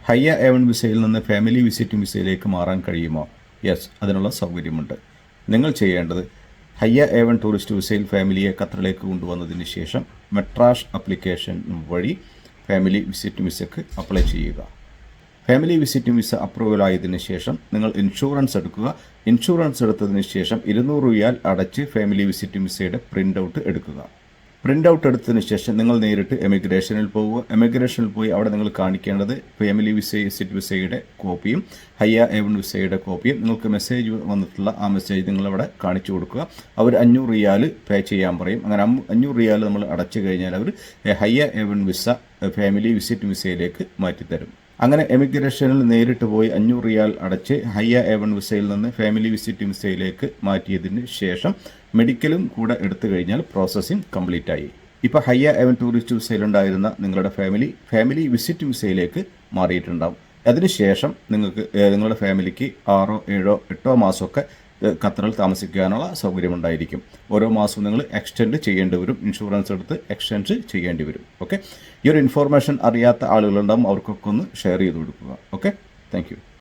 ഹയ്യ A1 വിസയിൽ നിന്ന് family visit വിസയിലേക്ക് മാറാൻ കഴിയുമോ? യെസ്, അതിനുള്ള സൗകര്യമുണ്ട്. നിങ്ങൾ ചെയ്യേണ്ടത് ഹയ്യ A1 ടൂറിസ്റ്റ് വിസയിൽ ഫാമിലിയെ ഖത്തറിലേക്ക് കൊണ്ടുവന്നതിന് ശേഷം മെട്രാഷ് ആപ്ലിക്കേഷൻ വഴി ഫാമിലി വിസിറ്റ് വിസയ്ക്ക് അപ്ലൈ ചെയ്യുക. ഫാമിലി വിസിറ്റ് വിസ അപ്രൂവൽ ആയതിനു ശേഷം നിങ്ങൾ ഇൻഷുറൻസ് എടുക്കുക. ഇൻഷുറൻസ് എടുത്തതിന് ശേഷം 200 റിയാൽ അടച്ച് ഫാമിലി വിസിറ്റ് വിസയുടെ പ്രിൻ്റ് ഔട്ട് എടുക്കുക. പ്രിൻ്റ് ഔട്ട് എടുത്തതിന് ശേഷം നിങ്ങൾ നേരിട്ട് എമിഗ്രേഷനിൽ പോവുക. എമിഗ്രേഷനിൽ പോയി അവിടെ നിങ്ങൾ കാണിക്കേണ്ടത് ഫാമിലി വിസിറ്റ് വിസയുടെ കോപ്പിയും ഹയ്യ A1 വിസയുടെ കോപ്പിയും. നിങ്ങൾക്ക് മെസ്സേജ് വന്നിട്ടുള്ള ആ മെസ്സേജ് നിങ്ങളവിടെ കാണിച്ചു കൊടുക്കുക. അവർ 500 റിയാൽ പേ ചെയ്യാൻ പറയും. അങ്ങനെ 500 റിയാൽ നമ്മൾ അടച്ചു കഴിഞ്ഞാൽ അവർ ഹയ്യ A1 വിസ ഫാമിലി വിസിറ്റ് വിസയിലേക്ക് മാറ്റിത്തരും. അങ്ങനെ എമിഗ്രേഷനിൽ നേരിട്ട് പോയി 500 റിയാൽ അടച്ച് ഹയ്യ A1 വിസയിൽ നിന്ന് ഫാമിലി വിസിറ്റ് വിസയിലേക്ക് മാറ്റിയതിന് ശേഷം മെഡിക്കലും കൂടെ എടുത്തു കഴിഞ്ഞാൽ പ്രോസസ്സിംഗ് കംപ്ലീറ്റ് ആയി. ഇപ്പോൾ ഹയ്യ A1 ടൂറിസ്റ്റ് വിസയിലുണ്ടായിരുന്ന നിങ്ങളുടെ ഫാമിലി വിസിറ്റ് വിസയിലേക്ക് മാറിയിട്ടുണ്ടാവും. അതിനുശേഷം നിങ്ങൾക്ക് നിങ്ങളുടെ ഫാമിലിക്ക് 6, 7, 8 മാസമൊക്കെ ഖത്തറിൽ താമസിക്കാനുള്ള സൗകര്യമുണ്ടായിരിക്കും. ഓരോ മാസവും നിങ്ങൾ എക്സ്റ്റെൻഡ് ചെയ്യേണ്ടി വരും. ഇൻഷുറൻസ് എടുത്ത് എക്സ്റ്റെൻഡ് ചെയ്യേണ്ടി വരും. ഓക്കെ, ഈ ഒരു ഇൻഫോർമേഷൻ അറിയാത്ത ആളുകളുണ്ടാകും, അവർക്കൊക്കെ ഒന്ന് ഷെയർ ചെയ്ത് കൊടുക്കുക. Okay, thank you.